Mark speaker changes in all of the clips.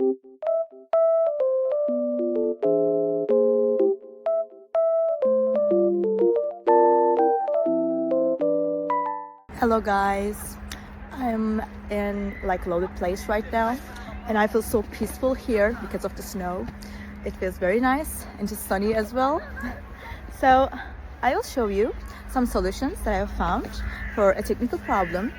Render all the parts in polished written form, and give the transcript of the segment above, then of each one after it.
Speaker 1: Hello guys, I'm in like loaded place right now and I feel so peaceful here because of the snow. It feels very nice and just sunny as well. So I will show you some solutions that I have found for a technical problem.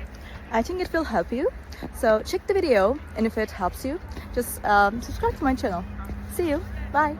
Speaker 1: I think it will help you. So check the video, and if it helps you, just subscribe to my channel. See you. Bye.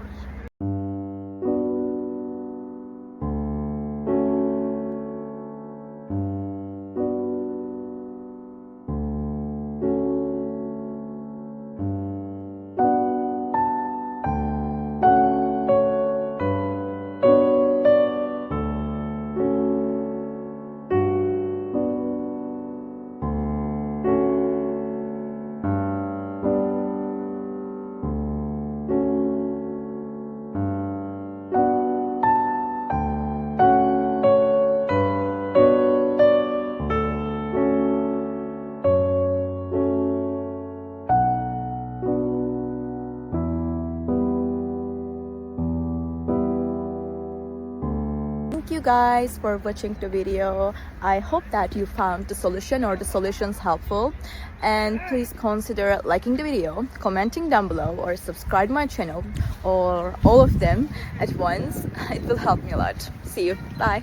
Speaker 1: Thank you guys for watching the video. I hope that you found the solution or the solutions helpful, and please consider liking the video, commenting down below, or subscribe my channel, or all of them at once. It will help me a lot. See you. Bye.